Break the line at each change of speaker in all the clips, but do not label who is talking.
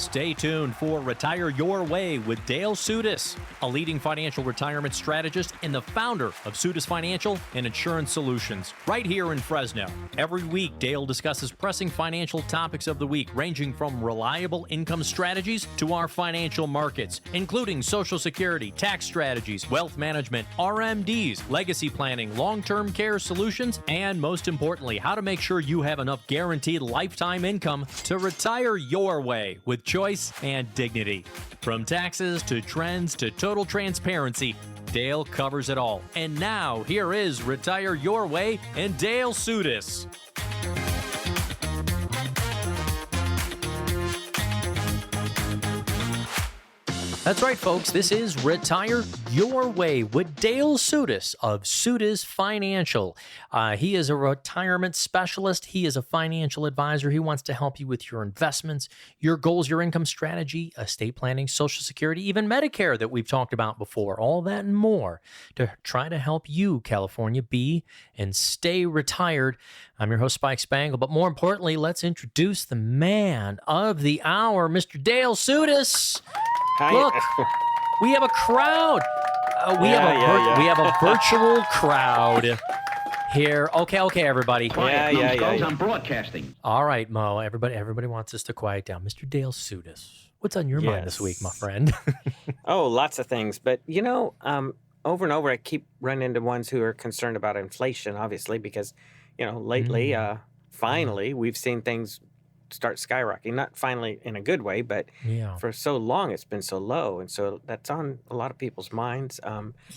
Stay tuned for Retire Your Way with Dale Sudis, a leading financial retirement strategist and the founder of Sudis Financial and Insurance Solutions, right here in Fresno. Every week, Dale discusses pressing financial topics of the week, ranging from reliable income strategies to our financial markets, including Social Security, tax strategies, wealth management, RMDs, legacy planning, long-term care solutions, and most importantly, how to make sure you have enough guaranteed lifetime income to retire your way with choice and dignity. From taxes to trends to total transparency, Dale covers it all. And now, here is Retire Your Way and Dale Sudis. That's right, folks. This is Retire Your Way with Dale Sudis of Sudis Financial. He is a retirement specialist. He is a financial advisor. He wants to help you with your investments, your goals, your income strategy, estate planning, Social Security, even Medicare that we've talked about before, all that and more to try to help you, California, be and stay retired. I'm your host, Spike Spangle, but more importantly, let's introduce the man of the hour, Mr. Dale Sudis.
Hi.
Look, we have a crowd. We have a virtual crowd here. Okay, everybody.
Yeah.
I'm broadcasting.
All right, Mo. Everybody wants us to quiet down. Mr. Dale Sudis, what's on your mind this week, my friend?
Oh, lots of things. But, over and over, I keep running into ones who are concerned about inflation, obviously, because, lately, finally, we've seen things start skyrocketing. Not finally in a good way, but for so long it's been so low. And so that's on a lot of people's minds.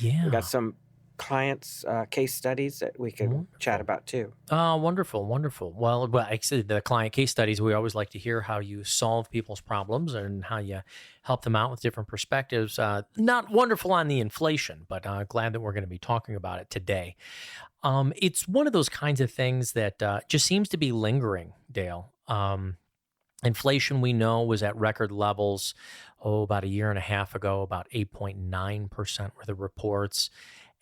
We've got some clients' case studies that we could chat about too.
Wonderful. Well, actually, the client case studies, we always like to hear how you solve people's problems and how you help them out with different perspectives. Not wonderful on the inflation, but glad that we're going to be talking about it today. It's one of those kinds of things that just seems to be lingering, Dale. Inflation, we know, was at record levels, about a year and a half ago, about 8.9% were the reports.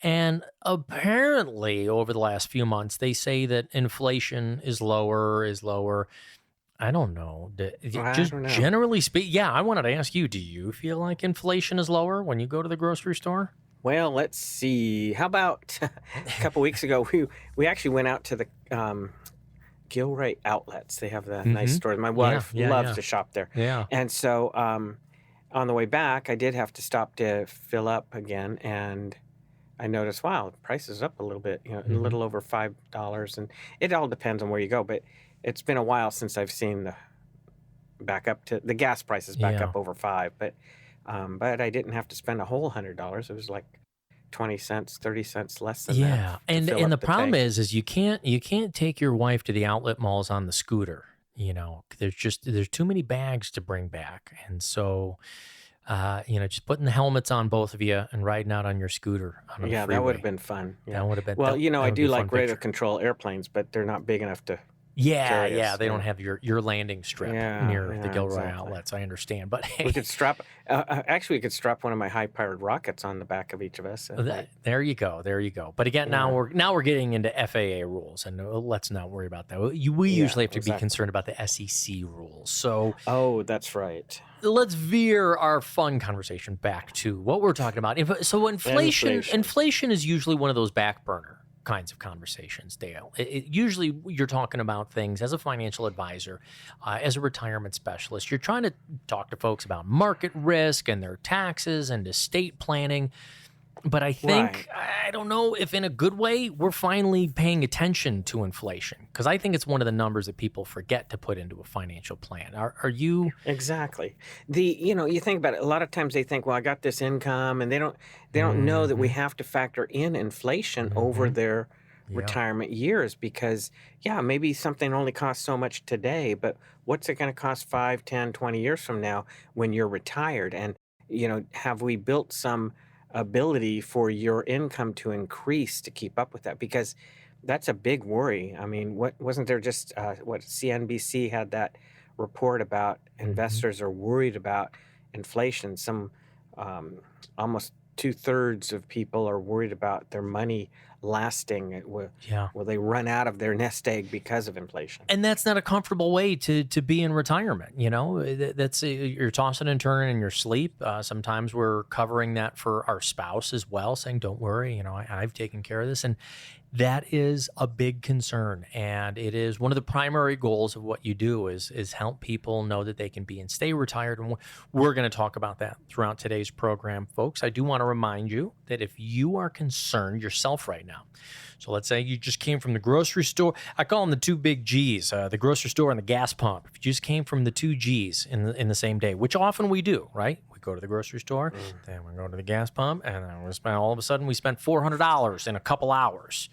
And apparently, over the last few months, they say that inflation is lower. I don't know. Generally speaking, I wanted to ask you, do you feel like inflation is lower when you go to the grocery store?
Well, let's see. How about a couple weeks ago, we actually went out to the Gilray outlets. They have the nice stores. My wife loves to shop there.
Yeah.
And so on the way back, I did have to stop to fill up again. And I noticed, wow, the price is up a little bit, a little over $5. And it all depends on where you go. But it's been a while since I've seen the gas prices back up over $5. But I didn't have to spend a whole $100. It was like 20 cents, 30 cents less than that.
Yeah. And the problem is you can't take your wife to the outlet malls on the scooter. There's too many bags to bring back. And so, just putting the helmets on, both of you, and riding out on your scooter on the freeway.
That would have been fun. Yeah.
That would have been.
Well, I do like radar control airplanes, but they're not big enough to.
They don't have your landing strip near the Gilroy outlets. I understand, but hey,
we could strap. We could strap one of my high-powered rockets on the back of each of us.
There you go. But again, now we're getting into FAA rules, and let's not worry about that. We usually have to be concerned about the SEC rules. So,
that's right.
Let's veer our fun conversation back to what we're talking about. So, inflation is usually one of those back burner kinds of conversations, Dale. Usually you're talking about things as a financial advisor, as a retirement specialist. You're trying to talk to folks about market risk and their taxes and estate planning. But I think, I don't know if in a good way, we're finally paying attention to inflation, because I think it's one of the numbers that people forget to put into a financial plan. Are you?
Exactly. You think about it, a lot of times they think, well, I got this income, and they don't know that we have to factor in inflation over their retirement years, because maybe something only costs so much today, but what's it going to cost 5, 10, 20 years from now when you're retired? And, have we built some ability for your income to increase to keep up with that? Because that's a big worry. I mean, wasn't there just CNBC had that report about investors are worried about inflation? Some almost 2/3 of people are worried about their money lasting?
Yeah.
Will they run out of their nest egg because of inflation?
And that's not a comfortable way to be in retirement. That's you're tossing and turning in your sleep. Sometimes we're covering that for our spouse as well, saying, "Don't worry, I've taken care of this." And that is a big concern, and it is one of the primary goals of what you do is help people know that they can be and stay retired. And we're going to talk about that throughout today's program, folks. I do want to remind you that if you are concerned yourself right now, so let's say you just came from the grocery store. I call them the two big G's, the grocery store and the gas pump. If you just came from the two G's in the same day, which often we do, right? We go to the grocery store, then we go to the gas pump, and then all of a sudden we spent $400 in a couple hours.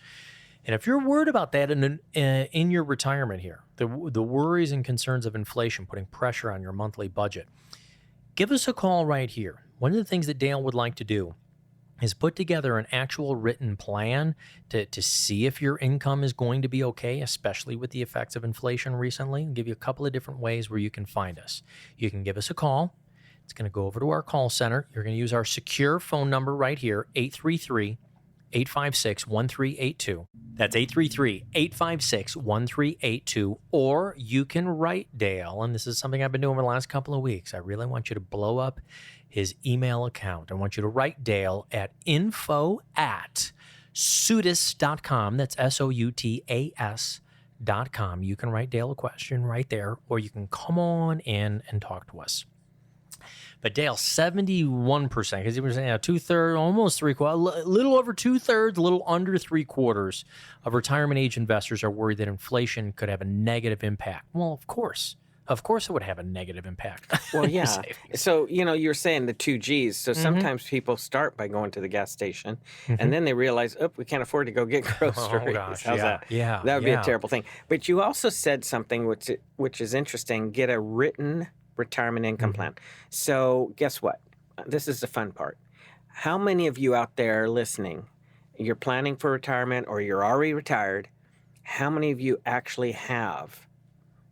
And if you're worried about that in your retirement here, the worries and concerns of inflation putting pressure on your monthly budget, give us a call right here. One of the things that Dale would like to do is put together an actual written plan to see if your income is going to be okay, especially with the effects of inflation recently, and give you a couple of different ways where you can find us. You can give us a call. It's going to go over to our call center. You're going to use our secure phone number right here, 833-856-1382. That's 833-856-1382. Or you can write Dale, and this is something I've been doing over the last couple of weeks. I really want you to blow up his email account. I want you to write Dale at info@soutas.com. That's SOUTAS.com. You can write Dale a question right there, or you can come on in and talk to us. But Dale, 71%, because he was saying 2/3, almost 3/4, a little over 2/3, a little under 3/4 of retirement age investors are worried that inflation could have a negative impact. Well, of course it would have a negative impact.
Well, yeah. So, you're saying the two G's. So sometimes people start by going to the gas station and then they realize, we can't afford to go get groceries.
Oh, gosh.
How's that?
Yeah.
That would be a terrible thing. But you also said something which is interesting, get a written retirement income plan. So guess what? This is the fun part. How many of you out there listening, you're planning for retirement or you're already retired, how many of you actually have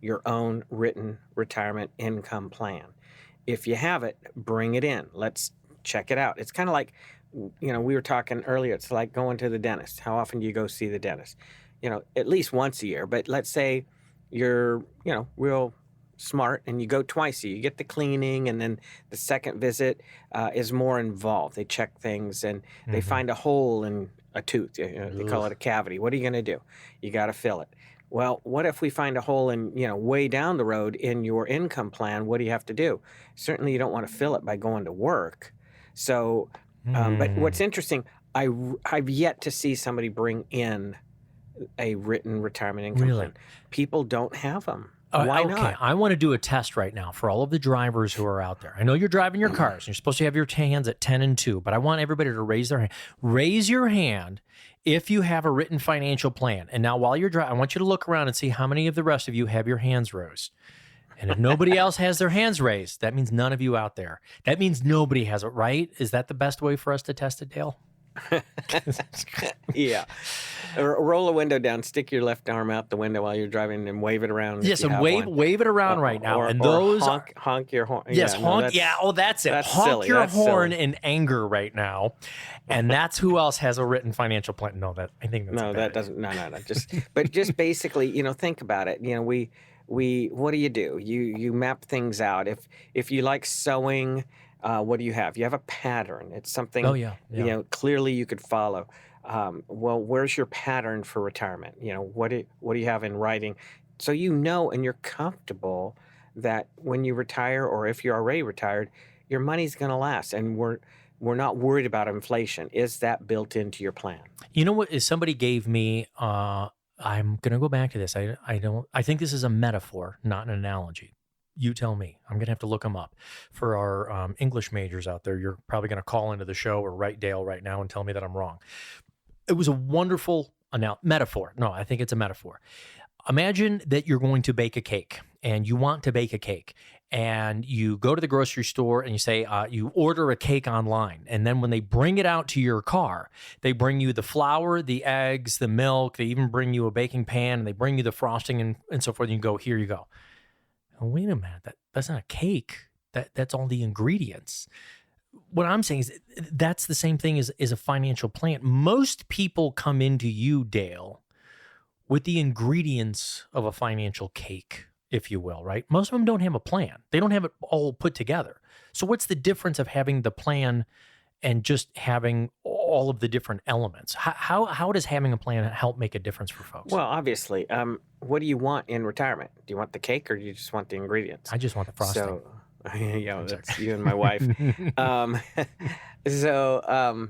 your own written retirement income plan? If you have it, bring it in. Let's check it out. It's kind of like, we were talking earlier, it's like going to the dentist. How often do you go see the dentist? At least once a year. But let's say you're, real smart and you go twice a year. You get the cleaning, and then the second visit is more involved. They check things and they find a hole in a tooth. They call it a cavity. What are you going to do? You got to fill it. Well, what if we find a hole in, way down the road in your income plan? What do you have to do? Certainly you don't want to fill it by going to work. So, but what's interesting, I've yet to see somebody bring in a written retirement income plan. People don't have them. Why not?
I want to do a test right now for all of the drivers who are out there. I know you're driving your cars and you're supposed to have your hands at 10 and 2, but I want everybody to raise their hand. Raise your hand if you have a written financial plan. And now while you're driving, I want you to look around and see how many of the rest of you have your hands raised. And if nobody else has their hands raised, that means none of you out there. That means nobody has it, right? Is that the best way for us to test it, Dale?
Yeah. Roll a window down, stick your left arm out the window while you're driving and wave it around.
Yes, and wave it around right now.
Or,
and those
honk your horn.
Yes, honk. That's it.
That's
Honk
silly.
your
That's
horn
silly.
in anger right now. And that's who else has a written financial plan. No, I think that's
No, that doesn't. No. Just basically, think about it. We what do? You map things out. If you like sewing, what do you have? You have a pattern. It's something.
Oh yeah.
Clearly you could follow. Well, where's your pattern for retirement? What do you have in writing? So and you're comfortable that when you retire, or if you're already retired, your money's going to last, and we're not worried about inflation. Is that built into your plan?
You know what? Somebody gave me. I'm going to go back to this. I think this is a metaphor, not an analogy. You tell me. I'm going to have to look them up. For our English majors out there, you're probably going to call into the show or write Dale right now and tell me that I'm wrong. It was a wonderful metaphor. No, I think it's a metaphor. Imagine that you're going to bake a cake and you want to bake a cake, and you go to the grocery store and you say, you order a cake online. And then when they bring it out to your car, they bring you the flour, the eggs, the milk. They even bring you a baking pan, and they bring you the frosting and so forth. And you go, here you go. Oh, wait a minute. That's not a cake. That's all the ingredients. what I'm saying is that's the same thing as a financial plan. Most people come into you, Dale, with the ingredients of a financial cake, if you will, right? Most of them don't have a plan. They don't have it all put together. So what's the difference of having the plan and just having all of the different elements? How does having a plan help make a difference for folks?
Well, obviously, what do you want in retirement? Do you want the cake or do you just want the ingredients?
I just want the frosting.
So, yeah,
I'm sorry.
that's you and my wife. Um, so,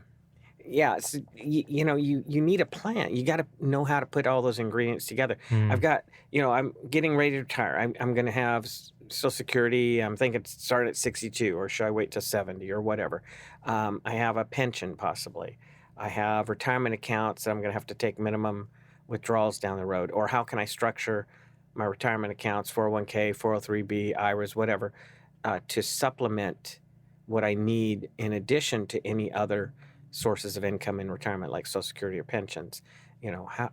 yeah, so, you need a plan. You got to know how to put all those ingredients together. I've
Mm,
got, I'm getting ready to retire. I'm going to have Social Security. I'm thinking start at 62, or should I wait till 70 or whatever? I have a pension possibly. I have retirement accounts that I'm going to have to take minimum withdrawals down the road. Or how can I structure my retirement accounts, 401k, 403b, IRAs, whatever, to supplement what I need in addition to any other sources of income in retirement, like Social Security or pensions.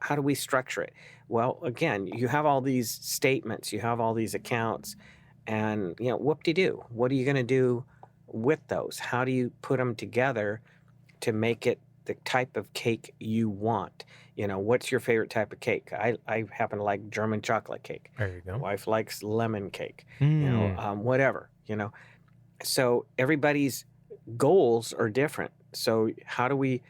How do we structure it? Well, again, you have all these statements, you have all these accounts, and whoop-de-doo. What are you going to do with those? How do you put them together to make it the type of cake you want? What's your favorite type of cake? I happen to like German chocolate cake.
there you go.
My wife likes lemon cake.
Mm,
Whatever. So everybody's goals are different. So how do we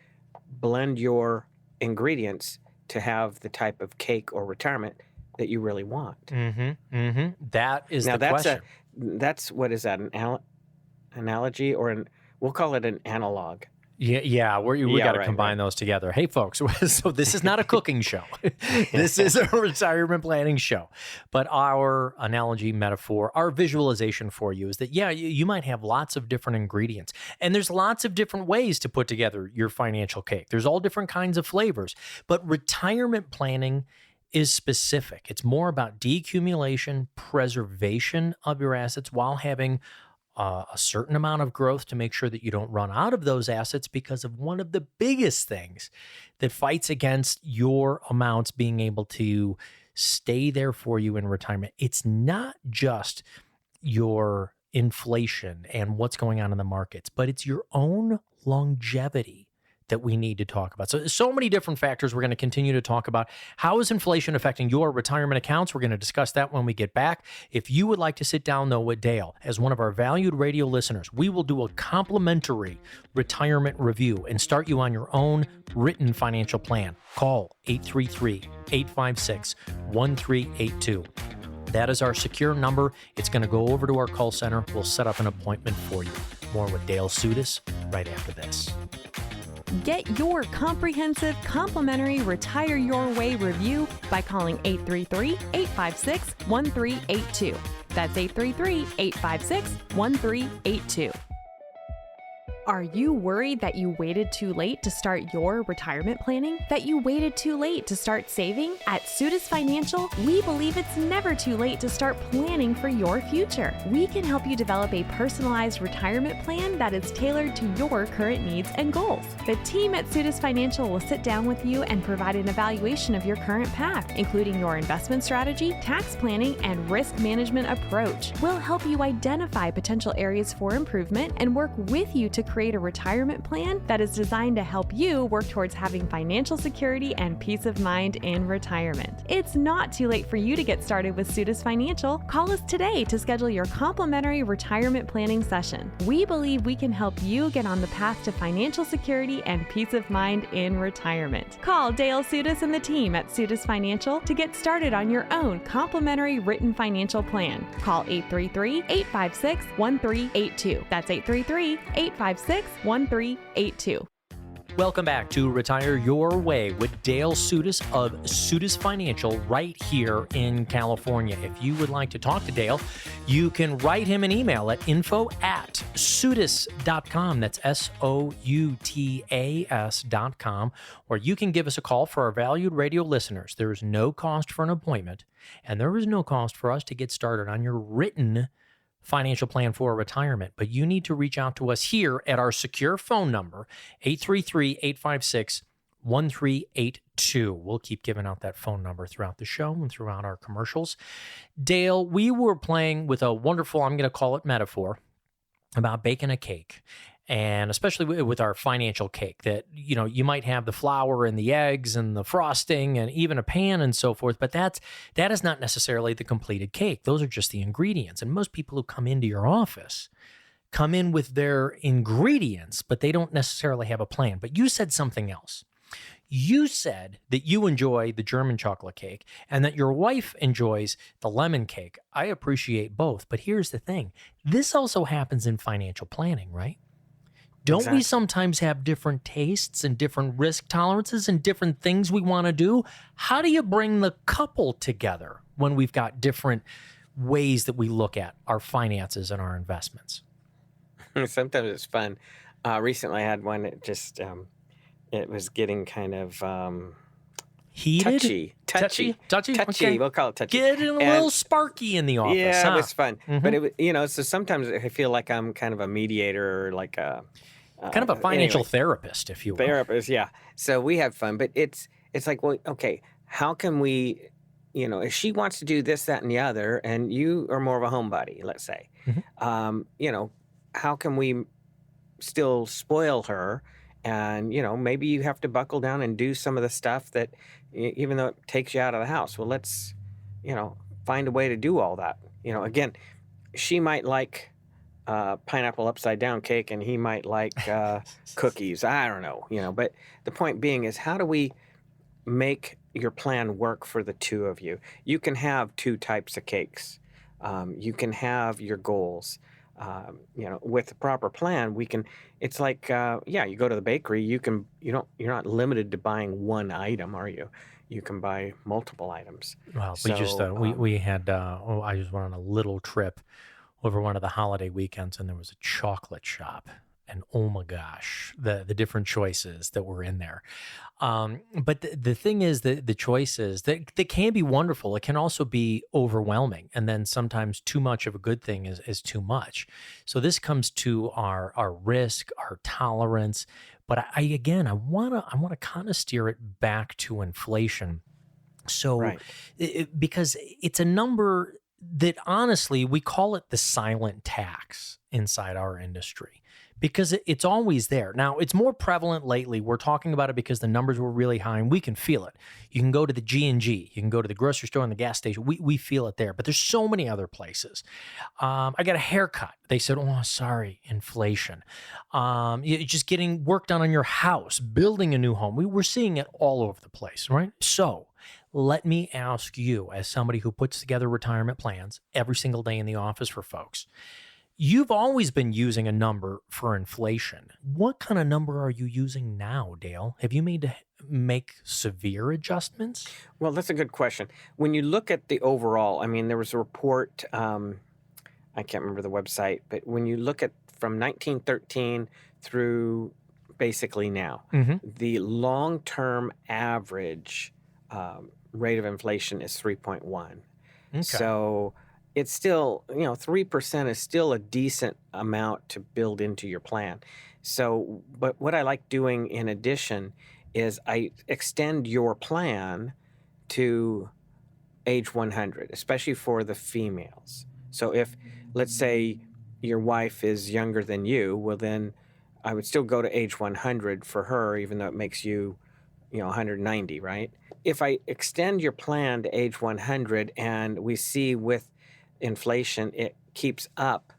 blend your ingredients to have the type of cake or retirement that you really want?
That is
Now
the question.
that's what is that, an analogy, or we'll call it an analog.
Yeah, we
Yeah,
got to
right,
combine
right.
those together. Hey, folks, so this is not a cooking show. This is a retirement planning show. But our analogy, metaphor, our visualization for you is that, yeah, you might have lots of different ingredients. And there's lots of different ways to put together your financial cake. There's all different kinds of flavors. But retirement planning is specific. It's more about decumulation, preservation of your assets while having a certain amount of growth to make sure that you don't run out of those assets, because of one of the biggest things that fights against your amounts being able to stay there for you in retirement. It's not just your inflation and what's going on in the markets, but it's your own longevity that we need to talk about. So many different factors we're going to continue to talk about. How is inflation affecting your retirement accounts? We're going to discuss that when we get back. If you would like to sit down, though, with Dale as one of our valued radio listeners, we will do a complimentary retirement review and start you on your own written financial plan. Call 833-856-1382. That is our secure number. It's going to go over to our call center. We'll set up an appointment for you. More with Dale Sudas right after this.
Get your comprehensive, complimentary Retire Your Way review by calling 833-856-1382. That's 833-856-1382. Are you worried that you waited too late to start your retirement planning? That you waited too late to start saving? At Sudas Financial, we believe it's never too late to start planning for your future. We can help you develop a personalized retirement plan that is tailored to your current needs and goals. The team at Sudas Financial will sit down with you and provide an evaluation of your current path, including your investment strategy, tax planning, and risk management approach. We'll help you identify potential areas for improvement and work with you to create a retirement plan that is designed to help you work towards having financial security and peace of mind in retirement. It's not too late for you to get started with Sudas Financial. Call us today to schedule your complimentary retirement planning session. We believe we can help you get on the path to financial security and peace of mind in retirement. Call Dale Sudas and the team at Sudas Financial to get started on your own complimentary written financial plan. Call 833-856-1382. That's 833-856-1382.
Welcome back to Retire Your Way with Dale Sudas of Sudas Financial right here in California. If you would like to talk to Dale, you can write him an email at info@sudas.com. That's SOUTAS.com. Or you can give us a call for our valued radio listeners. There is no cost for an appointment, and there is no cost for us to get started on your written financial plan for retirement. But you need to reach out to us here at our secure phone number, 833-856-1382. We'll keep giving out that phone number throughout the show and throughout our commercials. Dale, we were playing with a wonderful, I'm going to call it metaphor, about baking a cake. And especially with our financial cake, that, you might have the flour and the eggs and the frosting and even a pan and so forth, but that is not necessarily the completed cake. Those are just the ingredients. And most people who come into your office come in with their ingredients, but they don't necessarily have a plan. But you said something else. You said that you enjoy the German chocolate cake and that your wife enjoys the lemon cake. I appreciate both, but here's the thing. This also happens in financial planning, right? Don't
Exactly.
we sometimes have different tastes and different risk tolerances and different things we want to do? How do you bring the couple together when we've got different ways that we look at our finances and our investments?
Sometimes it's fun. Recently, I had one that just it was getting kind of
Heated?
touchy.
Touchy?
Touchy.
Okay.
We'll call it touchy.
Getting a
And
little sparky in the office,
yeah,
huh?
it was fun.
Mhm.
But it was, so sometimes I feel like I'm kind of a mediator, or like a
Kind of a financial
anyway,
therapist, if you will.
therapist. Yeah. So we have fun, but it's like, well, okay, how can we, if she wants to do this, that, and the other, and you are more of a homebody, let's say,
Mhm.
how can we still spoil her? And, maybe you have to buckle down and do some of the stuff that, even though it takes you out of the house, well, let's, find a way to do all that. Again, she might like pineapple upside down cake, and he might like cookies. I don't know, but the point being is, how do we make your plan work for the two of you? You can have two types of cakes. You can have your goals. With the proper plan, we can. It's like, you go to the bakery. You're not limited to buying one item, are you? You can buy multiple items.
Well, we just
So,
we had I just went on a little trip over one of the holiday weekends, and there was a chocolate shop, and oh my gosh, the different choices that were in there. But the thing is that the choices that can be wonderful, it can also be overwhelming, and then sometimes too much of a good thing is too much. So this comes to our risk, our tolerance. But I wanna kind of steer it back to inflation. So,
right.
because it's a number that honestly, we call it the silent tax inside our industry because it's always there. Now, it's more prevalent lately. We're talking about it because the numbers were really high and we can feel it. You can go to the G&G, you can go to the grocery store and the gas station. We feel it there, but there's so many other places. I got a haircut. They said, oh, sorry, inflation. You're just getting work done on your house, building a new home. We're seeing it all over the place, right? So, let me ask you, as somebody who puts together retirement plans every single day in the office for folks, you've always been using a number for inflation. What kind of number are you using now, Dale? Have you made to make severe adjustments?
Well, that's a good question. When you look at the overall, I mean, there was a report. I can't remember the website, but when you look at from 1913 through basically now,
Mm-hmm.
the long-term average rate of inflation is 3.1.
Okay.
So it's still, 3% is still a decent amount to build into your plan. So, but what I like doing in addition is I extend your plan to age 100, especially for the females. So if, let's say, your wife is younger than you, well, then I would still go to age 100 for her, even though it makes you, 190, right? If I extend your plan to age 100 and we see with inflation, it keeps up,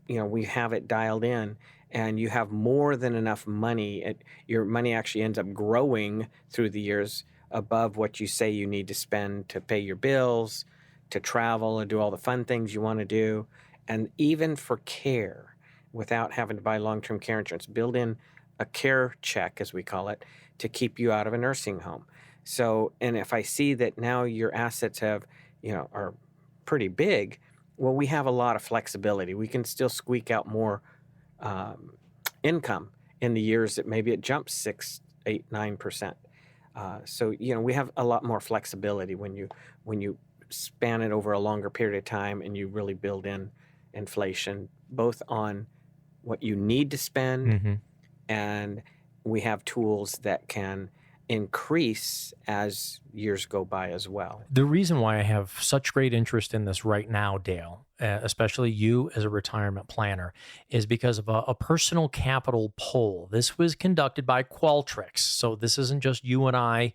we have it dialed in, and you have more than enough money, your money actually ends up growing through the years above what you say you need to spend to pay your bills, to travel and do all the fun things you want to do, and even for care without having to buy long-term care insurance. Build in a care check, as we call it, to keep you out of a nursing home. So, and if I see that now your assets have, are pretty big, well, we have a lot of flexibility. We can still squeak out more income in the years that maybe it jumps 6, 8, 9%. So, we have a lot more flexibility when you span it over a longer period of time and you really build in inflation, both on what you need to spend,
Mm-hmm.
and we have tools that can increase as years go by as well.
The reason why I have such great interest in this right now, Dale, especially you as a retirement planner, is because of a personal capital poll. This was conducted by Qualtrics. So this isn't just you and I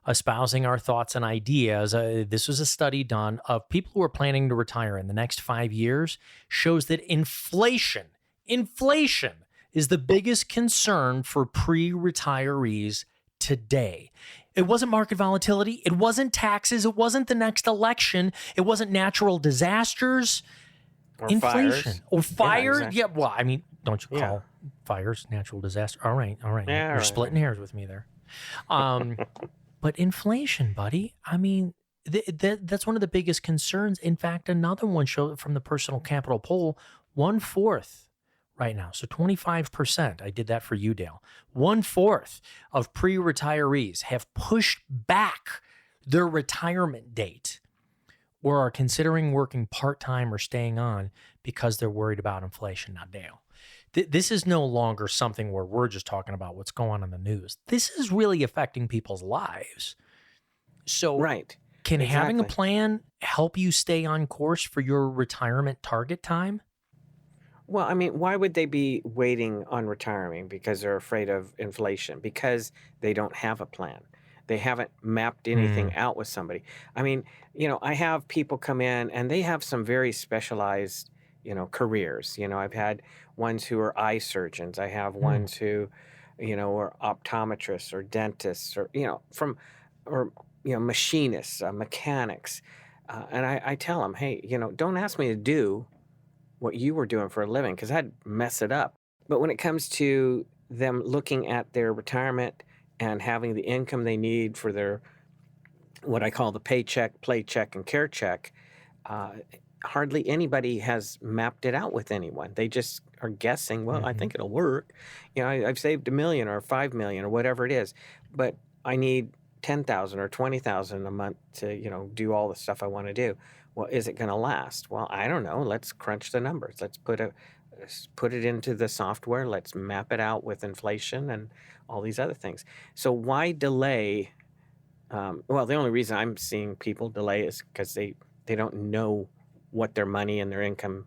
espousing our thoughts and ideas. This was a study done of people who are planning to retire in the next 5 years, shows that inflation is the biggest concern for pre-retirees today. It wasn't market volatility. It wasn't taxes. It wasn't the next election. It wasn't natural disasters.
Or
Inflation
fires.
or fire.
exactly.
Yeah. Well, I mean, don't you
Yeah.
call fires natural disaster? All right.
Yeah,
You're
all right.
splitting hairs with me there. But inflation, buddy. I mean, that's one of the biggest concerns. In fact, another one showed from the personal capital poll, 1/4 right now. So 25%. I did that for you, Dale. 1/4 of pre-retirees have pushed back their retirement date or are considering working part-time or staying on because they're worried about inflation. Now, Dale, this is no longer something where we're just talking about what's going on in the news. This is really affecting people's lives. So
Right.
can having a
Exactly.
plan help you stay on course for your retirement target time?
Well, I mean, why would they be waiting on retiring? Because they're afraid of inflation, because they don't have a plan. They haven't mapped anything out with somebody. I mean, I have people come in and they have some very specialized, careers. I've had ones who are eye surgeons. I have ones who, are optometrists or dentists or, machinists, mechanics. And I tell them, hey, don't ask me to do what you were doing for a living, because I'd mess it up. But when it comes to them looking at their retirement and having the income they need for their, what I call the paycheck, play check, and care check, hardly anybody has mapped it out with anyone. They just are guessing, well, I think it'll work. I've saved $1 million or $5 million or whatever it is, but I need 10,000 or 20,000 a month to, do all the stuff I want to do. Well, is it going to last? Well, I don't know. Let's crunch the numbers. Let's put it into the software. Let's map it out with inflation and all these other things. So why delay? Well, the only reason I'm seeing people delay is because they don't know what their money and their income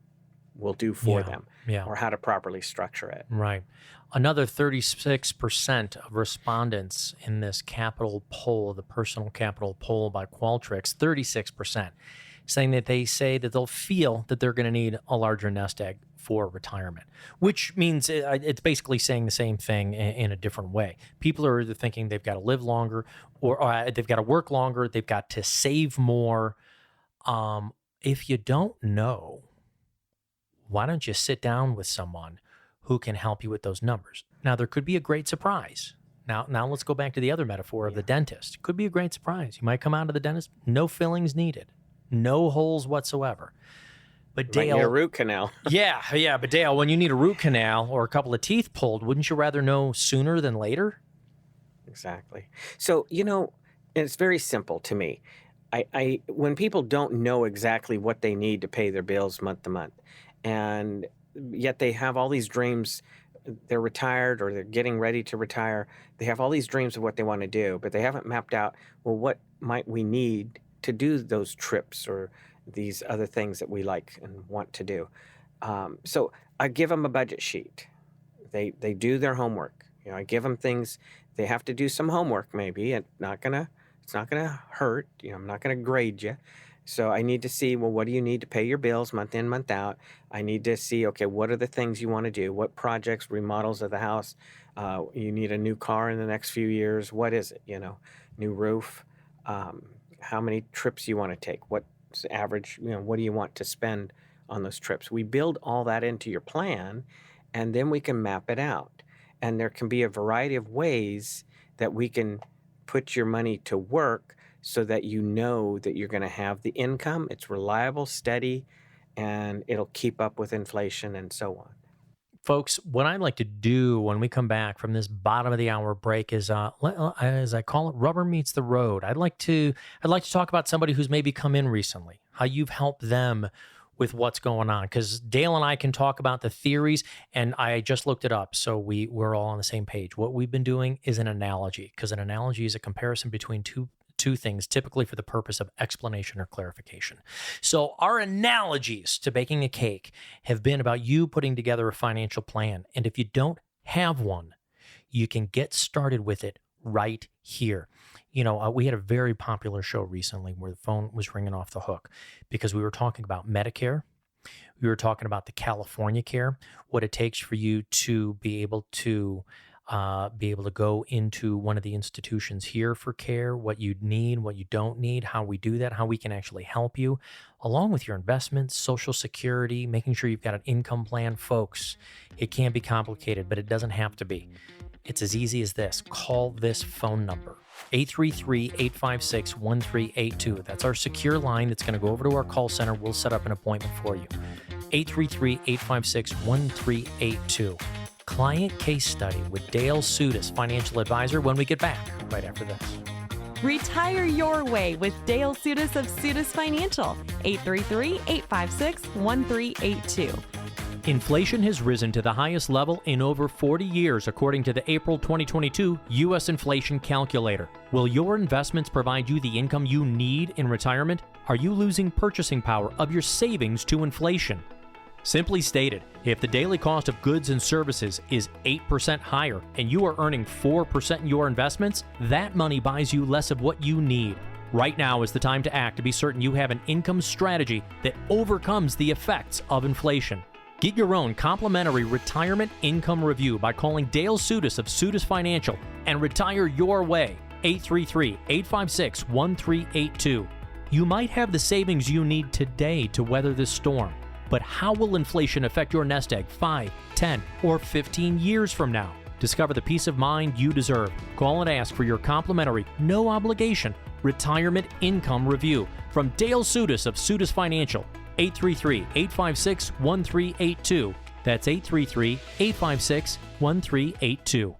will do for them, or how to properly structure it.
Right. Another 36% of respondents in this capital poll, the personal capital poll by Qualtrics, 36%, saying that they say that they'll feel that they're going to need a larger nest egg for retirement, which means it's basically saying the same thing in a different way. People are either thinking they've got to live longer or they've got to work longer, they've got to save more. If you don't know, why don't you sit down with someone who can help you with those numbers? Now, there could be a great surprise. Now let's go back to the other metaphor of the dentist. Could be a great surprise. You might come out of the dentist, no fillings needed, no holes whatsoever. But
Might need a
Dale,
root canal.
yeah. But Dale, when you need a root canal or a couple of teeth pulled, wouldn't you rather know sooner than later?
Exactly. So, it's very simple to me. I when people don't know exactly what they need to pay their bills month to month, and yet they have all these dreams, they're retired or they're getting ready to retire, they have all these dreams of what they want to do, but they haven't mapped out, well, what might we need to do those trips or these other things that we like and want to do. So I give them a budget sheet. They do their homework. I give them things. They have to do some homework. Maybe it's not gonna hurt. I'm not gonna grade you. So I need to see, well, what do you need to pay your bills month in, month out? I need to see, okay, what are the things you want to do? What projects, remodels of the house? You need a new car in the next few years. What is it? New roof. How many trips you want to take? What's the average? What do you want to spend on those trips? We build all that into your plan, and then we can map it out. And there can be a variety of ways that we can put your money to work so that you know that you're going to have the income. It's reliable, steady, and it'll keep up with inflation and so on.
Folks, what I'd like to do when we come back from this bottom of the hour break is, as I call it, rubber meets the road. I'd like to talk about somebody who's maybe come in recently, how you've helped them with what's going on, because Dale and I can talk about the theories, and I just looked it up, so we're all on the same page. What we've been doing is an analogy, because an analogy is a comparison between two things, typically for the purpose of explanation or clarification. So our analogies to baking a cake have been about you putting together a financial plan, and if you don't have one, you can get started with it right here. We had a very popular show recently where the phone was ringing off the hook because we were talking about Medicare. We were talking about the California care, what it takes for you to be able to go into one of the institutions here for care, what you need, what you don't need, how we do that, how we can actually help you, along with your investments, Social Security, making sure you've got an income plan. Folks, it can be complicated, but it doesn't have to be. It's as easy as this. Call this phone number, 833-856-1382. That's our secure line that's going to go over to our call center. We'll set up an appointment for you. 833-856-1382. Client case study with Dale Sudas, financial advisor, when we get back right after this.
Retire your way with Dale Sudas of Sudas Financial, 833-856-1382.
Inflation has risen to the highest level in over 40 years, according to the April 2022 U.S. Inflation Calculator. Will your investments provide you the income you need in retirement? Are you losing purchasing power of your savings to inflation? Simply stated, if the daily cost of goods and services is 8% higher and you are earning 4% in your investments, that money buys you less of what you need. Right now is the time to act to be certain you have an income strategy that overcomes the effects of inflation. Get your own complimentary retirement income review by calling Dale Sudas of Sudas Financial and retire your way. 833-856-1382. You might have the savings you need today to weather this storm, but how will inflation affect your nest egg 5, 10, or 15 years from now? Discover the peace of mind you deserve. Call and ask for your complimentary, no obligation retirement income review from Dale Sudas of Sudas Financial. 833-856-1382. That's 833-856-1382.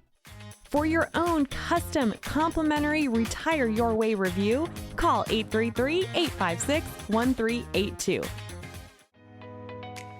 For your own custom complimentary Retire Your Way review, call 833-856-1382.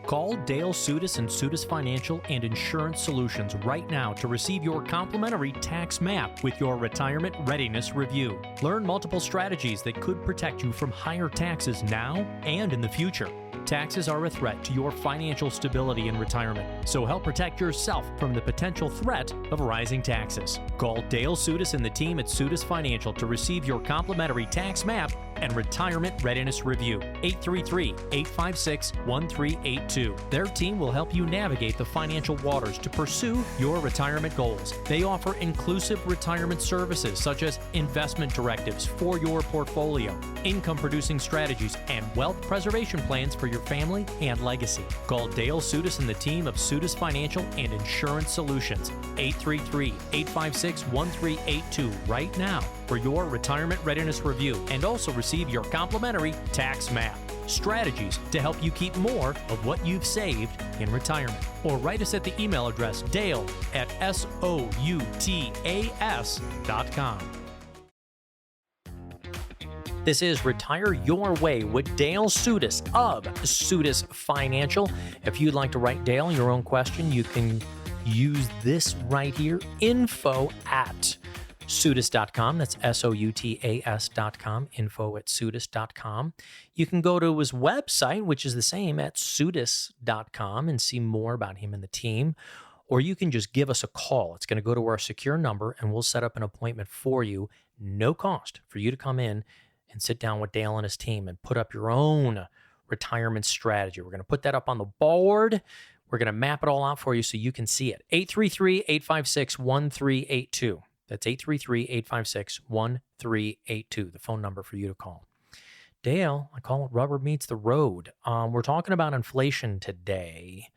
Call Dale Sudas and Sudas Financial and Insurance Solutions right now to receive your complimentary tax map with your retirement readiness review. Learn multiple strategies that could protect you from higher taxes now and in the future. Taxes are a threat to your financial stability in retirement, so help protect yourself from the potential threat of rising taxes. Call Dale Sudas and the team at Sudas Financial to receive your complimentary tax map and retirement readiness review. 833-856-1382. Their team will help you navigate the financial waters to pursue your retirement goals. They offer inclusive retirement services such as investment directives for your portfolio, income-producing strategies, and wealth preservation plans for your family and legacy. Call Dale Sudas and the team of Sudas Financial and Insurance Solutions. 833-856-1382 right now for your retirement readiness review, and also receive your complimentary tax map. Strategies to help you keep more of what you've saved in retirement. Or write us at the email address dale@soutas.com. This is Retire Your Way with Dale Sudas of Sudas Financial. If you'd like to write Dale your own question, you can use this right here, info@Sudas.com. That's SOUTAS.com, info@Sudas.com. You can go to his website, which is the same, at Sudas.com, and see more about him and the team. Or you can just give us a call. It's going to go to our secure number, and we'll set up an appointment for you, no cost, for you to come in and sit down with Dale and his team and put up your own retirement strategy. We're going to put that up on the board. We're going to map it all out for you so you can see it. 833-856-1382. That's 833-856-1382, the phone number for you to call. Dale, I call it rubber meets the road. We're talking about inflation today.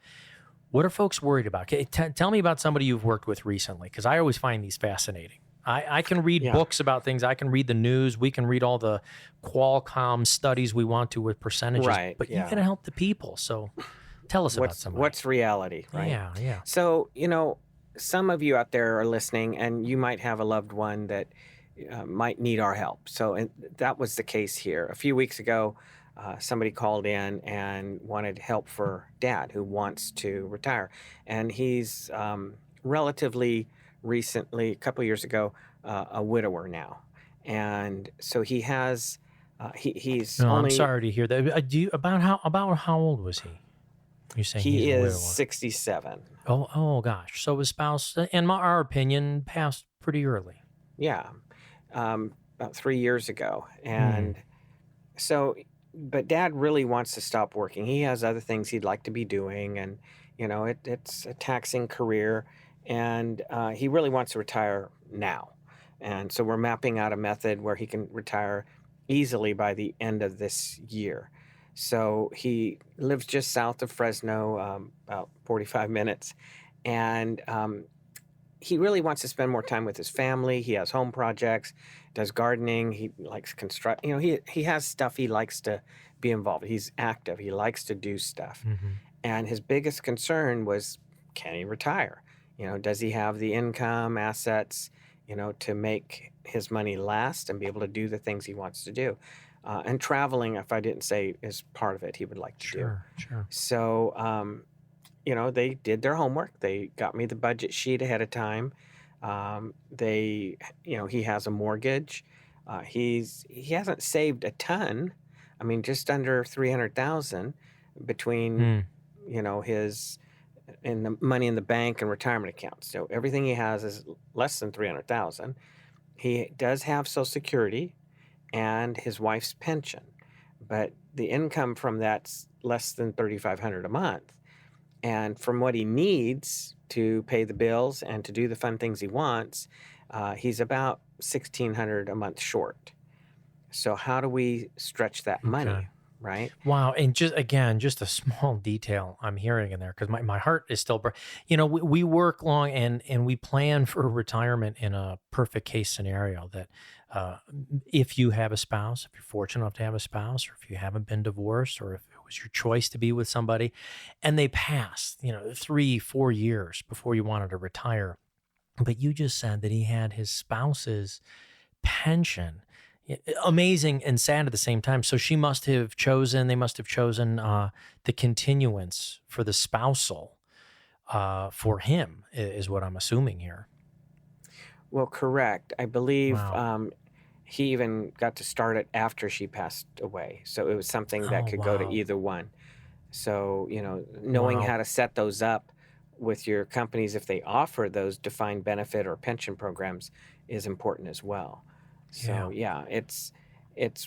What are folks worried about? Tell me about somebody you've worked with recently, because I always find these fascinating. I can read books about things. I can read the news. We can read all the Qualcomm studies we want to with percentages.
Right,
but you got to help the people. So tell us about somebody.
What's reality, right?
Yeah.
So, some of you out there are listening, and you might have a loved one that might need our help. So and that was the case here. A few weeks ago, somebody called in and wanted help for dad who wants to retire. And he's relatively recently, a couple years ago, a widower now. And so he has, he's
No, I'm
only,
sorry to hear that. About how old was he? You're saying he's
he
a
is
widower.
67.
Oh gosh. So his spouse, in our opinion, passed pretty early.
Yeah. About 3 years ago.
Hmm.
And so, but dad really wants to stop working. He has other things he'd like to be doing. And, it's a taxing career. And he really wants to retire now. And so we're mapping out a method where he can retire easily by the end of this year. So he lives just south of Fresno, about 45 minutes. And he really wants to spend more time with his family. He has home projects, does gardening. He likes construct. He has stuff he likes to be involved. He's active. He likes to do stuff.
Mm-hmm.
And his biggest concern was, can he retire? Does he have the income, assets, to make his money last and be able to do the things he wants to do? And traveling, if I didn't say, is part of it. He would like to do.
Sure.
So, they did their homework. They got me the budget sheet ahead of time. He has a mortgage. He hasn't saved a ton. I mean, just under 300,000 between, his and the money in the bank and retirement accounts. So everything he has is less than 300,000. He does have Social Security and his wife's pension, but the income from that's less than 3,500 a month. And from what he needs to pay the bills and to do the fun things he wants, he's about 1,600 a month short. So how do we stretch that money,
Okay.
right?
Wow. And just a small detail I'm hearing in there, because my heart is still, we work long and we plan for retirement in a perfect case scenario that if you have a spouse, if you're fortunate enough to have a spouse, or if you haven't been divorced, or if it was your choice to be with somebody and they passed, 3-4 years before you wanted to retire, but you just said that he had his spouse's pension. Amazing and sad at the same time. So they must have chosen the continuance for the spousal for him, is what I'm assuming here.
Well, correct. I believe
Wow.
he even got to start it after she passed away. So it was something that
Oh,
could go to
wow.
either one. So, knowing how
Wow.
to set those up with your companies, if they offer those defined benefit or pension programs, is important as well. So,
Yeah.
it's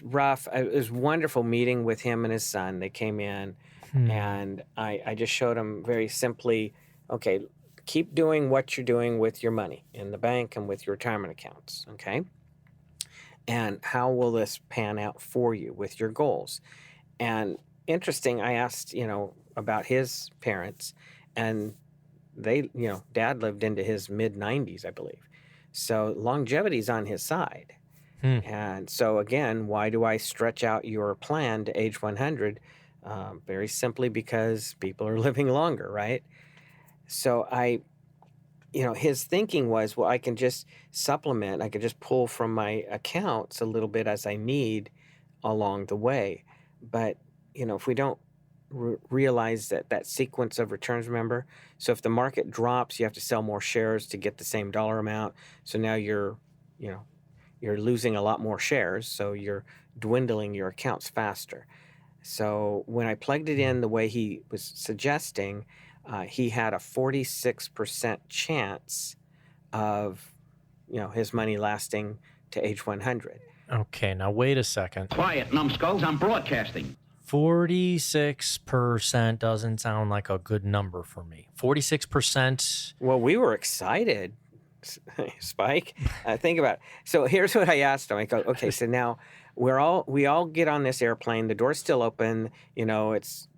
rough. It was wonderful meeting with him and his son. They came in,
Hmm.
and I just showed him very simply, okay, keep doing what you're doing with your money in the bank and with your retirement accounts, okay? And how will this pan out for you with your goals? And interesting, I asked, about his parents, and they, dad lived into his mid 90s, I believe. So longevity's on his side.
Hmm.
And so again, why do I stretch out your plan to age 100? Very simply because people are living longer, right? So his thinking was, well, I can just supplement, I could just pull from my accounts a little bit as I need along the way. But, if we don't realize that sequence of returns, remember? So if the market drops, you have to sell more shares to get the same dollar amount. So now you're losing a lot more shares. So you're dwindling your accounts faster. So when I plugged it in the way he was suggesting, he had a 46% chance of, his money lasting to age 100.
Okay. Now wait a second.
Quiet, numbskulls. I'm broadcasting.
46% doesn't sound like a good number for me. 46%.
Well, we were excited, Spike. Think about it. So here's what I asked him. I go, okay, so now we all get on this airplane. The door's still open. They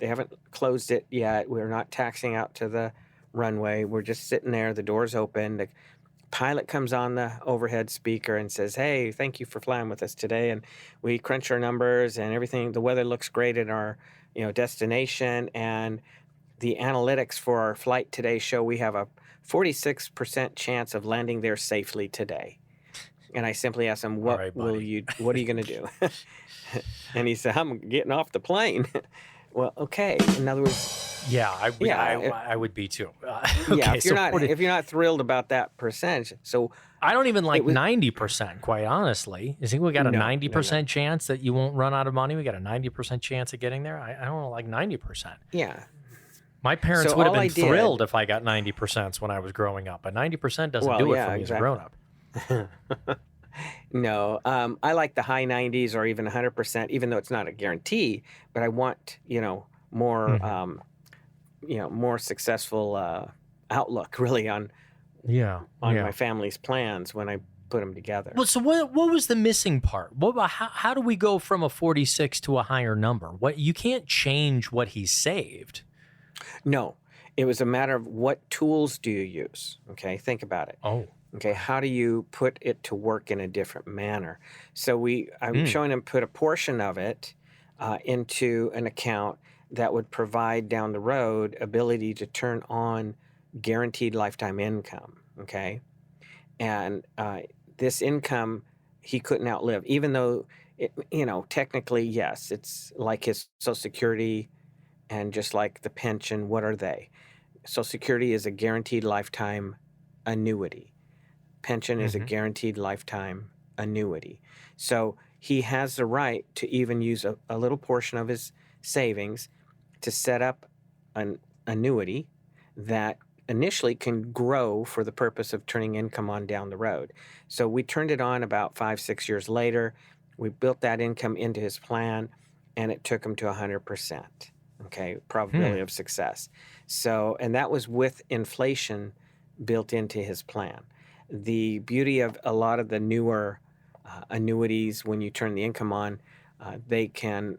haven't closed it yet. We're not taxiing out to the runway. We're just sitting there. The door's open. The pilot comes on the overhead speaker and says, hey, thank you for flying with us today. And we crunch our numbers and everything. The weather looks great at our, destination. And the analytics for our flight today show we have a 46% chance of landing there safely today. And I simply asked him,
All
what
right,
will
buddy.
you, what are you going to do? And he said, I'm getting off the plane. Well, okay. In other words,
Yeah,
yeah,
I would be too.
yeah,
Okay, so
if you're not thrilled about that percentage, so
I don't even
it
like
was
90%, quite honestly. You think we got a
no,
90% chance that you won't run out of money? We got a 90% chance of getting there? I don't like 90%.
yeah.
My parents
So
would have
all I
been
did,
thrilled if I got 90% when I was growing up, but 90% doesn't
well,
do it
yeah,
for me as a
exactly.
grown up.
No, I like the high 90s or even 100%, even though it's not a guarantee. But I want, more,
Mhm.
more successful outlook really on
Yeah,
my
yeah.
family's plans when I put them together.
Well, so what was the missing part? How do we go from a 46 to a higher number? What you can't change what he saved.
No, it was a matter of what tools do you use? Okay, think about it.
Oh,
Okay,
okay.
how do you put it to work in a different manner? So I'm
Mm,
showing him put a portion of it into an account that would provide down the road ability to turn on guaranteed lifetime income. Okay, and this income he couldn't outlive, even though technically yes, it's like his Social Security and just like the pension. What are they? Social Security is a guaranteed lifetime annuity. Pension is a
mhm.
guaranteed lifetime annuity. So he has the right to even use a little portion of his savings to set up an annuity that initially can grow for the purpose of turning income on down the road. So we turned it on about 5, 6 years later. We built that income into his plan, and it took him to 100%. Okay,
Hmm.
probability of success. So, and that was with inflation built into his plan. The beauty of a lot of the newer annuities, when you turn the income on, they can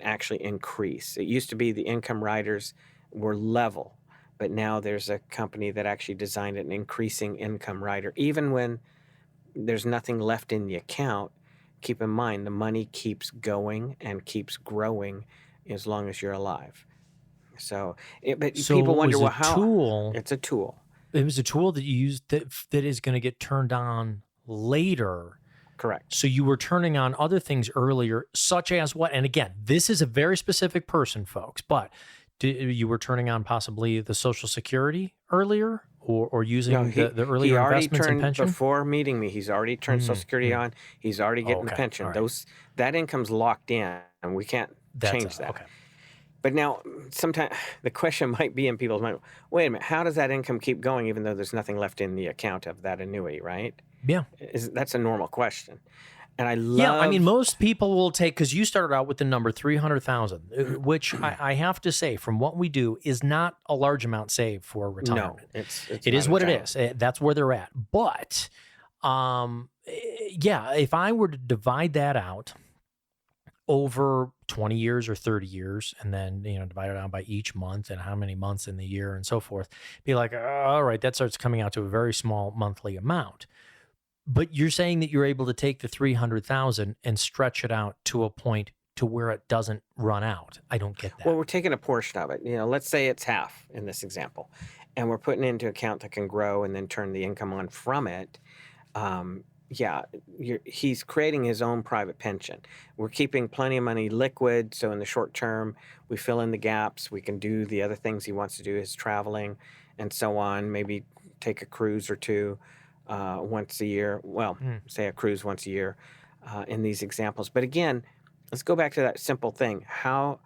actually increase. It used to be the income riders were level, but now there's a company that actually designed an increasing income rider. Even when there's nothing left in the account, keep in mind the money keeps going and keeps growing as long as you're alive. So, but
So
people
it
wonder,
was a
well, how?
tool.
It's a tool,
It was a tool that you used that is going to get turned on later.
correct?
So you were turning on other things earlier, such as what? And again, this is a very specific person, folks. But you were turning on possibly the Social Security earlier, or
No,
using
he
the
he
earlier
already
investments in
turned
pension.
before meeting me. He's already turned Social
Mm,
Security
mm.
on. He's already
Oh,
getting the
okay, all
pension.
right.
That income's locked in, and we can't
That's
change that.
okay.
But now, sometimes the question might be in people's mind: wait a minute, how does that income keep going even though there's nothing left in the account of that annuity? Right?
Yeah.
That's a normal question, and I
Yeah, I mean,
love.
most people will take because you started out with the number 300,000, which I have to say, from what we do, is not a large amount saved for
No,
retirement.
it's
It
not
is
a
what it
giant.
is. That's where they're at. But, yeah, if I were to divide that out over 20 years or 30 years, and then divide it out by each month and how many months in the year and so forth, be like, all right, that starts coming out to a very small monthly amount. But you're saying that you're able to take the 300,000 and stretch it out to a point to where it doesn't run out. I don't get
Well,
that.
we're taking a portion of it. Let's say it's half in this example, and we're putting it into an account that can grow and then turn the income on from it. Yeah, he's creating his own private pension. We're keeping plenty of money liquid, so in the short term, we fill in the gaps. We can do the other things he wants to do, his traveling and so on. Maybe take a cruise or two once a year. Well,
Mm,
say a cruise once a year in these examples. But again, let's go back to that simple thing. How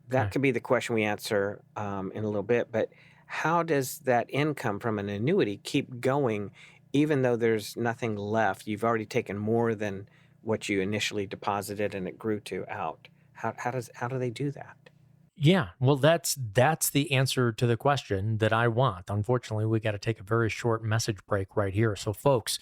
that
okay.
could be the question we answer in a little bit, but how does that income from an annuity keep going even though there's nothing left? You've already taken more than what you initially deposited and it grew to out. How do they do that?
Yeah, well, that's the answer to the question that I want. Unfortunately, we got to take a very short message break right here. So, folks,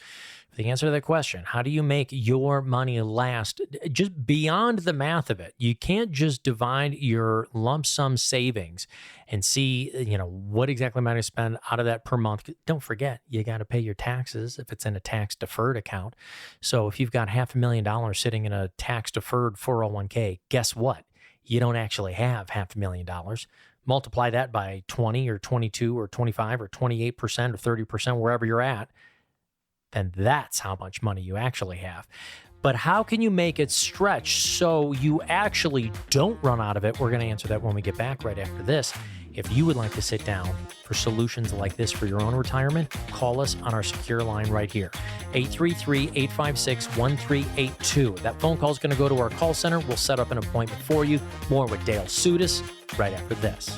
the answer to the question, how do you make your money last? Just beyond the math of it, you can't just divide your lump sum savings and see, what exactly am I going to spend out of that per month. Don't forget, you got to pay your taxes if it's in a tax deferred account. So, if you've got $500,000 sitting in a tax deferred 401k, guess what? You don't actually have $500,000. Multiply that by 20 or 22 or 25 or 28% or 30%, wherever you're at. then that's how much money you actually have. But how can you make it stretch so you actually don't run out of it? We're going to answer that when we get back right after this. If you would like to sit down for solutions like this for your own retirement, call us on our secure line right here, 833-856-1382. That phone call is going to go to our call center. We'll set up an appointment for you. More with Dale Sudis right after this.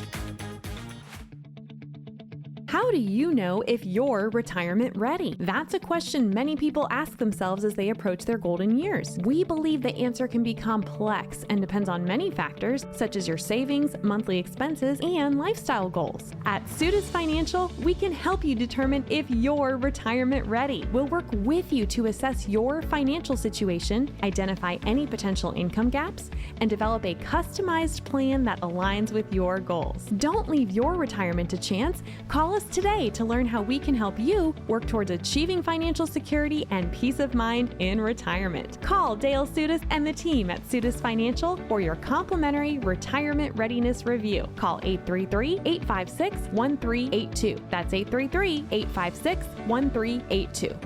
How do you know if you're retirement ready? That's a question many people ask themselves as they approach their golden years. We believe the answer can be complex and depends on many factors, such as your savings, monthly expenses, and lifestyle goals. At Sudis Financial, we can help you determine if you're retirement ready. We'll work with you to assess your financial situation, identify any potential income gaps, and develop a customized plan that aligns with your goals. Don't leave your retirement to chance. Call us today to learn how we can help you work towards achieving financial security and peace of mind in retirement. Call Dale Sudis and the team at Sudis Financial for your complimentary retirement readiness review. Call 833-856-1382. That's 833-856-1382.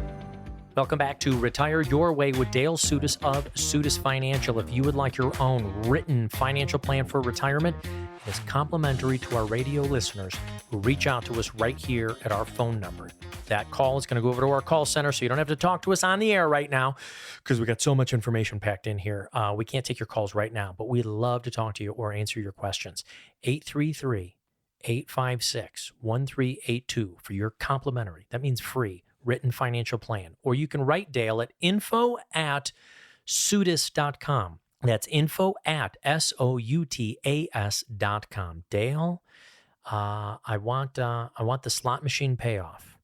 Welcome back to Retire Your Way with Dale Sudis of Sudis Financial. If you would like your own written financial plan for retirement, it is complimentary to our radio listeners who reach out to us right here at our phone number. That call is going to go over to our call center, so you don't have to talk to us on the air right now because we got so much information packed in here. We can't take your calls right now, but we'd love to talk to you or answer your questions. 833-856-1382 for your complimentary, that means free, written financial plan. Or you can write Dale at info@sudis.com. That's info@SOUTAS.com. Dale, I want the slot machine payoff.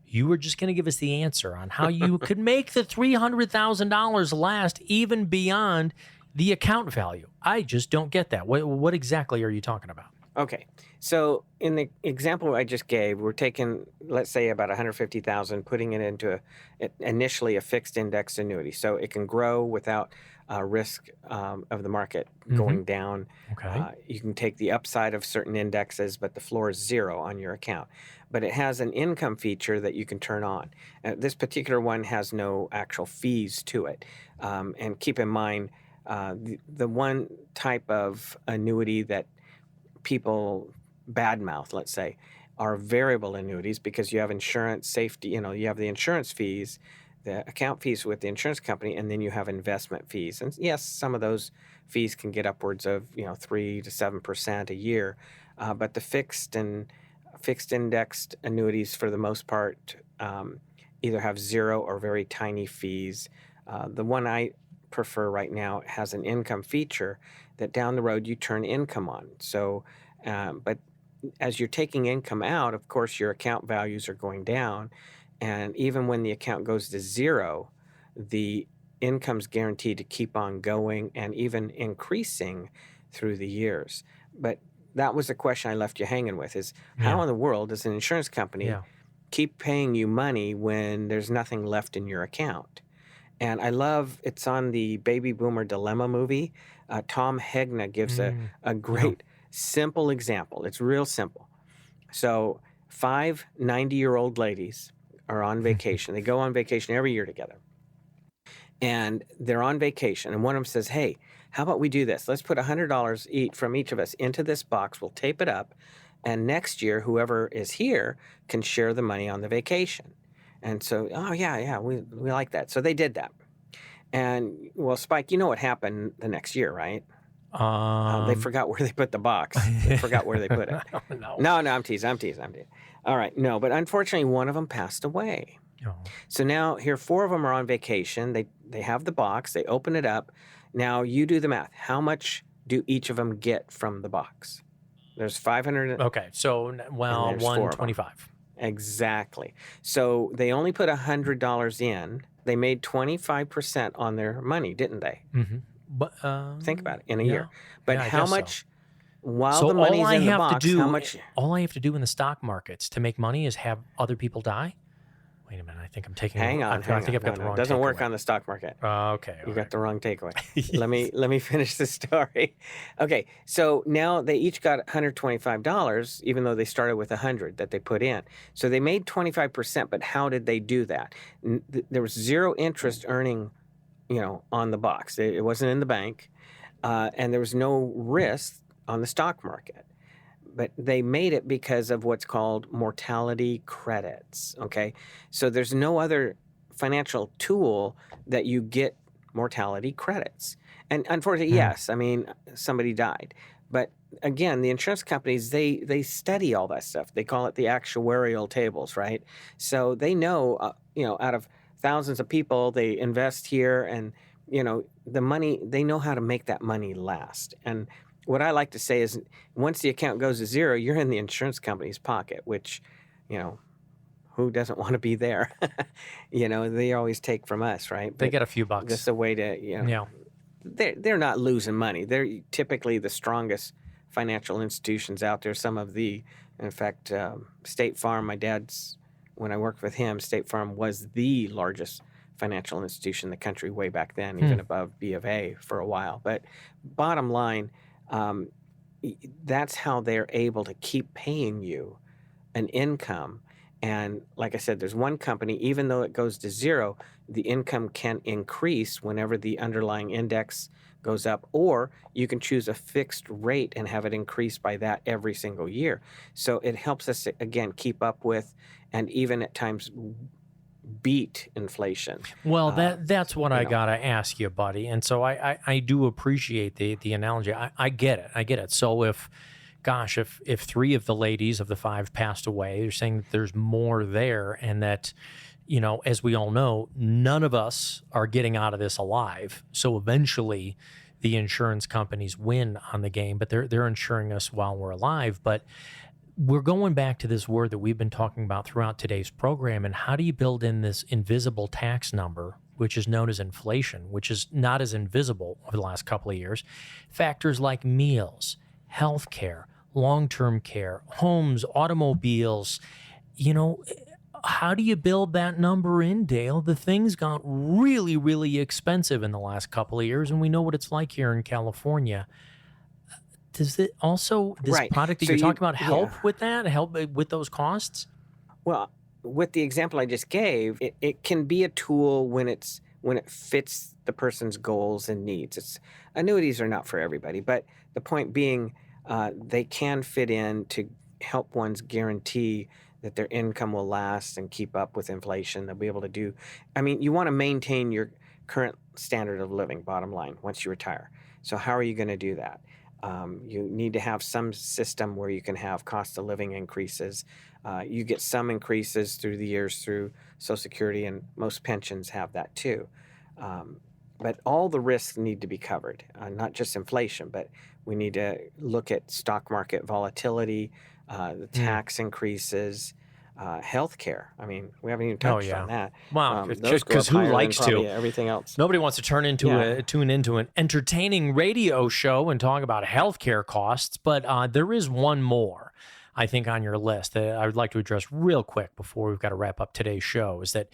You were just going to give us the answer on how you could make the $300,000 last even beyond the account value. I just don't get that. What exactly are you talking about?
Okay, so in the example I just gave, we're taking, let's say, about $150,000, putting it into initially a fixed index annuity, so it can grow without risk of the market going down.
Okay.
You can take the upside of certain indexes, but the floor is zero on your account. But it has an income feature that you can turn on. This particular one has no actual fees to it. And keep in mind, the one type of annuity that people badmouth, let's say, are variable annuities because you have insurance safety, you have the insurance fees, the account fees with the insurance company, and then you have investment fees. And yes, some of those fees can get upwards of 3 to 7% a year, but the fixed indexed annuities, for the most part, either have zero or very tiny fees. The one I prefer right now has an income feature that down the road you turn income on. So, but as you're taking income out, of course, your account values are going down. And even when the account goes to zero, the income's guaranteed to keep on going and even increasing through the years. But that was the question I left you hanging with, is how in the world does an insurance company keep paying you money when there's nothing left in your account? And I love, it's on the Baby Boomer Dilemma movie. Tom Hegna gives a great, simple example. It's real simple. So 5 90-year-old ladies are on vacation. They go on vacation every year together. And they're on vacation. And one of them says, hey, how about we do this? Let's put $100 each from each of us into this box. We'll tape it up. And next year, whoever is here can share the money on the vacation. And so, we like that. So they did that. And, well, Spike, you know what happened the next year, right? They forgot where they put the box. They forgot where they put it. No, I'm teasing. All right, no, but unfortunately, one of them passed away.
Oh.
So now here, 4 of them are on vacation. They have the box. They open it up. Now you do the math. How much do each of them get from the box? There's 500.
Okay, so, well, 125.
Exactly. So they only put $100 in. They made 25% on their money, didn't they?
Mm-hmm. But
think about it, in a year. But
I
how
guess
much?
So.
While the money's in the box, how much?
All I have to do in the stock markets to make money is have other people die. Wait a minute. I think I'm taking.
Hang on,
I
hang
think
on.
I've got
No,
the
no,
wrong.
it doesn't work
takeaway.
on the stock market.
Okay.
You
all
got
right.
the wrong takeaway. Let me finish the story. Okay, so now they each got $125, even though they started with 100 that they put in. So they made 25%. But how did they do that? There was zero interest earning, on the box. It wasn't in the bank, and there was no risk on the stock market. But they made it because of what's called mortality credits. Okay, so there's no other financial tool that you get mortality credits. And unfortunately, yes, I mean, somebody died. But again, the insurance companies, they study all that stuff. They call it the actuarial tables, right? So they know, out of thousands of people, they invest here, and, the money, they know how to make that money last. And what I like to say is once the account goes to zero, you're in the insurance company's pocket, which, who doesn't want to be there? They always take from us, right?
They
But
get a few bucks.
that's a way to,
Yeah.
they're not losing money. They're typically the strongest financial institutions out there. In fact, State Farm, when I worked with him, State Farm was the largest financial institution in the country way back then, even above B of A for a while. But bottom line, that's how they're able to keep paying you an income. And like I said, there's one company, even though it goes to zero, the income can increase whenever the underlying index goes up, or you can choose a fixed rate and have it increase by that every single year. So it helps us, again, keep up with and even at times beat inflation.
Well, that's what I gotta ask you, buddy. And so I do appreciate the analogy. I get it. I get it. So if 3 of the ladies of the 5 passed away, you're saying that there's more there, and that, as we all know, none of us are getting out of this alive. So eventually the insurance companies win on the game, but they're insuring us while we're alive. But we're going back to this word that we've been talking about throughout today's program. And how do you build in this invisible tax number, which is known as inflation, which is not as invisible over the last couple of years? Factors like meals, healthcare, long-term care, homes, automobiles. How do you build that number in, Dale? The things got really, really expensive in the last couple of years, and we know what it's like here in California. Does it also, this
Right.
product that
So
you're
you-
talking about, help
yeah.
with that? Help with those costs?
Well, with the example I just gave, it can be a tool when it fits the person's goals and needs. Annuities are not for everybody, but the point being, they can fit in to help one's guarantee that their income will last and keep up with inflation. They'll be able to do. I mean, you want to maintain your current standard of living, bottom line, once you retire. So how are you going to do that? You need to have some system where you can have cost of living increases. You get some increases through the years through Social Security, and most pensions have that too. But all the risks need to be covered, not just inflation, but we need to look at stock market volatility, the tax increases, healthcare. I mean, we haven't even touched on that.
Wow,
Those
just
go up
because who
higher than
likes
probably
to?
everything else.
Nobody wants to tune into an entertaining radio show and talk about healthcare costs, but there is one more, I think, on your list that I would like to address real quick before we've got to wrap up today's show, is that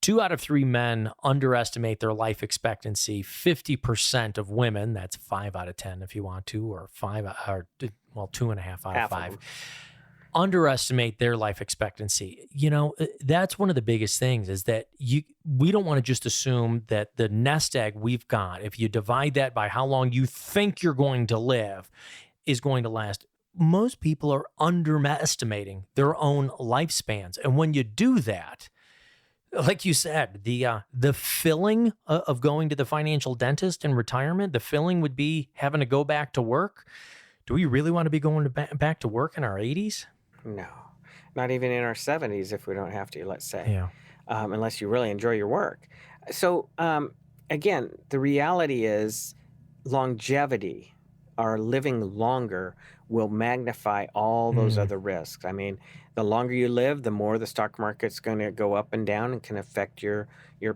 2 out of 3 men underestimate their life expectancy. 50% of women, that's 5 out of 10 if you want to, or 2.5 out
Half
of
of
5.
them.
Underestimate their life expectancy. That's one of the biggest things, is that we don't want to just assume that the nest egg we've got, if you divide that by how long you think you're going to live, is going to last. Most people are underestimating their own lifespans. And when you do that, like you said, the filling of going to the financial dentist in retirement, the filling would be having to go back to work. Do we really want to be going back to work in our 80s?
No, not even in our 70s if we don't have to, let's say.
Yeah.
Unless you really enjoy your work. So again, the reality is longevity, our living longer, will magnify all those other risks. I mean, the longer you live, the more the stock market's going to go up and down and can affect your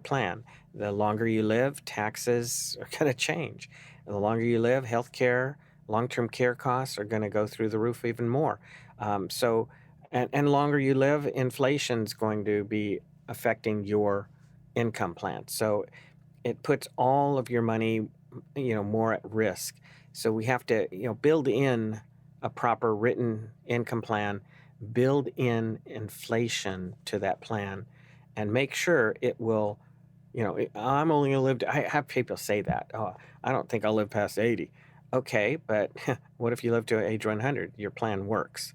plan. The longer you live, taxes are going to change. The longer you live, healthcare, long-term care costs are going to go through the roof even more. And longer you live, inflation's going to be affecting your income plan. So it puts all of your money, more at risk. So we have to, build in a proper written income plan, build in inflation to that plan, and make sure it will, I'm only going to live I have people say that. Oh, I don't think I'll live past 80. Okay, but what if you live to age 100? Your plan works.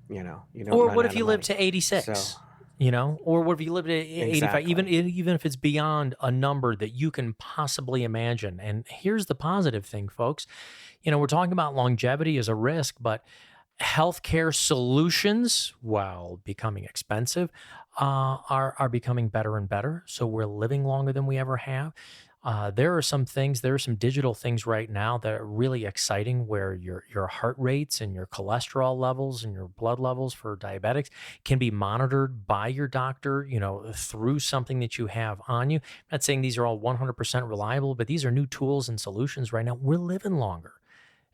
You don't
Or
run
what
out
if
of
you live
money.
to 86?
So
Or what if you live to 85? Even
exactly.
even if it's beyond a number that you can possibly imagine. And here's the positive thing, folks. We're talking about longevity as a risk, but healthcare solutions, while becoming expensive, are becoming better and better. So we're living longer than we ever have. There are some digital things right now that are really exciting, where your heart rates and your cholesterol levels and your blood levels for diabetics can be monitored by your doctor, through something that you have on you. I'm not saying these are all 100% reliable, but these are new tools and solutions right now. We're living longer.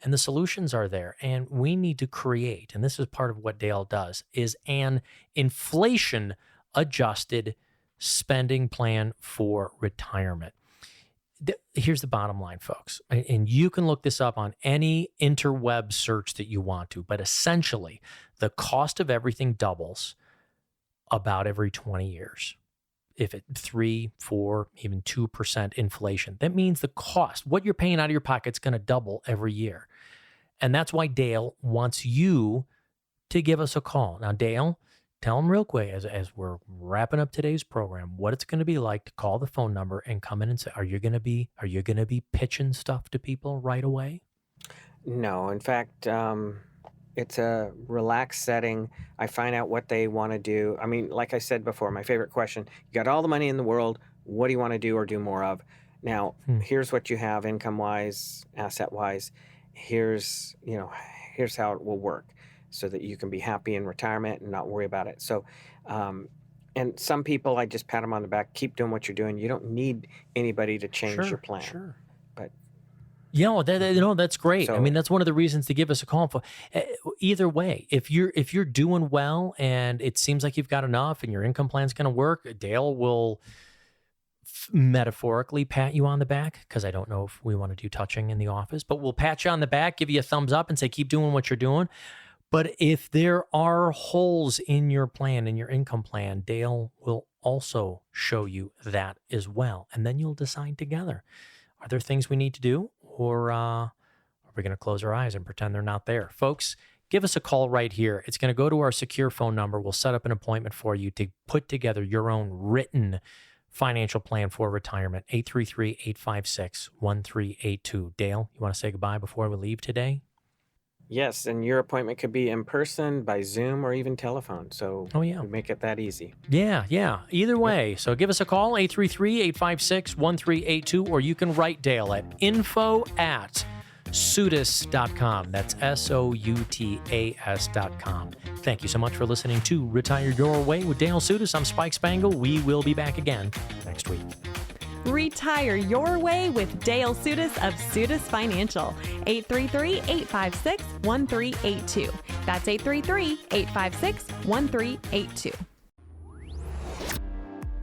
And the solutions are there, and we need to create, and this is part of what Dale does, is an inflation adjusted spending plan for retirement. Here's the bottom line, folks, and you can look this up on any interweb search that you want to, but essentially the cost of everything doubles about every 20 years. If it 3, 4, even 2% inflation, that means the cost, what you're paying out of your pocket, is going to double every year. And that's why Dale wants you to give us a call. Now, Dale, tell him real quick as we're wrapping up today's program, what it's going to be like to call the phone number and come in and say, are you going to be pitching stuff to people right away?
No, in fact, it's a relaxed setting. I find out what they want to do. I mean, like I said before, my favorite question, you got all the money in the world. What do you want to do or do more of? Now, here's what you have income-wise, asset-wise. Here's how it will work so that you can be happy in retirement and not worry about it. So, and some people, I just pat them on the back, keep doing what you're doing. You don't need anybody to change your plan.
Sure.
But
that's great. I
so
mean, that's one of the reasons to give us a call. For either way, if you're doing well and it seems like you've got enough and your income plan's going to work, Dale will metaphorically pat you on the back, because I don't know if we want to do touching in the office, but we'll pat you on the back, give you a thumbs up, and say keep doing what you're doing. But if there are holes in your plan, in your income plan, Dale will also show you that as well, and then you'll decide together: are there things we need to do? Or are we going to close our eyes and pretend they're not there? Folks, give us a call right here. It's going to go to our secure phone number. We'll set up an appointment for you to put together your own written financial plan for retirement. 833-856-1382. Dale, you want to say goodbye before we leave today?
yes, and your appointment could be in person, by Zoom, or even telephone. So
Oh, yeah.
we make it that easy.
Yeah. Either way. So give us a call, 833-856-1382, or you can write Dale at info@soutas.com. That's SOUTAS.com. Thank you so much for listening to Retire Your Way with Dale Soutas. I'm Spike Spangle. We will be back again next week.
Retire your way with Dale Soutas of Soutas Financial. 833-856-1382. That's 833-856-1382.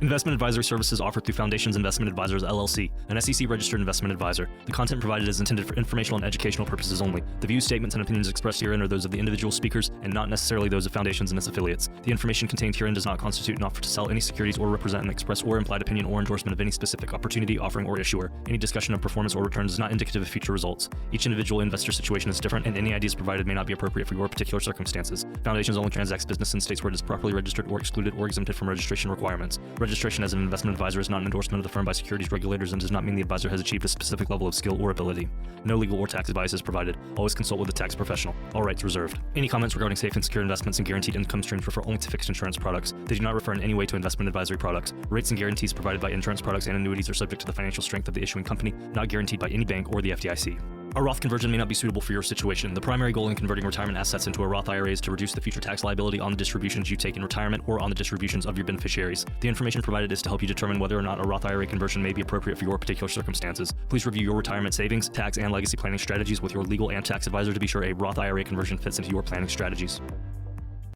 Investment advisory services offered through Foundations Investment Advisors, LLC, an SEC-registered investment advisor. The content provided is intended for informational and educational purposes only. The views, statements, and opinions expressed herein are those of the individual speakers and not necessarily those of Foundations and its affiliates. The information contained herein does not constitute an offer to sell any securities or represent an express or implied opinion or endorsement of any specific opportunity, offering, or issuer. Any discussion of performance or returns is not indicative of future results. Each individual investor situation is different, and any ideas provided may not be appropriate for your particular circumstances. Foundations only transacts business in states where it is properly registered or excluded or exempted from registration requirements. Registration as an investment advisor is not an endorsement of the firm by securities regulators and does not mean the advisor has achieved a specific level of skill or ability. No legal or tax advice is provided. Always consult with a tax professional. All rights reserved. Any comments regarding safe and secure investments and guaranteed income streams refer only to fixed insurance products. They do not refer in any way to investment advisory products. Rates and guarantees provided by insurance products and annuities are subject to the financial strength of the issuing company, not guaranteed by any bank or the FDIC. A Roth conversion may not be suitable for your situation. The primary goal in converting retirement assets into a Roth IRA is to reduce the future tax liability on the distributions you take in retirement or on the distributions of your beneficiaries. The information provided is to help you determine whether or not a Roth IRA conversion may be appropriate for your particular circumstances. Please review your retirement savings, tax, and legacy planning strategies with your legal and tax advisor to be sure a Roth IRA conversion fits into your planning strategies.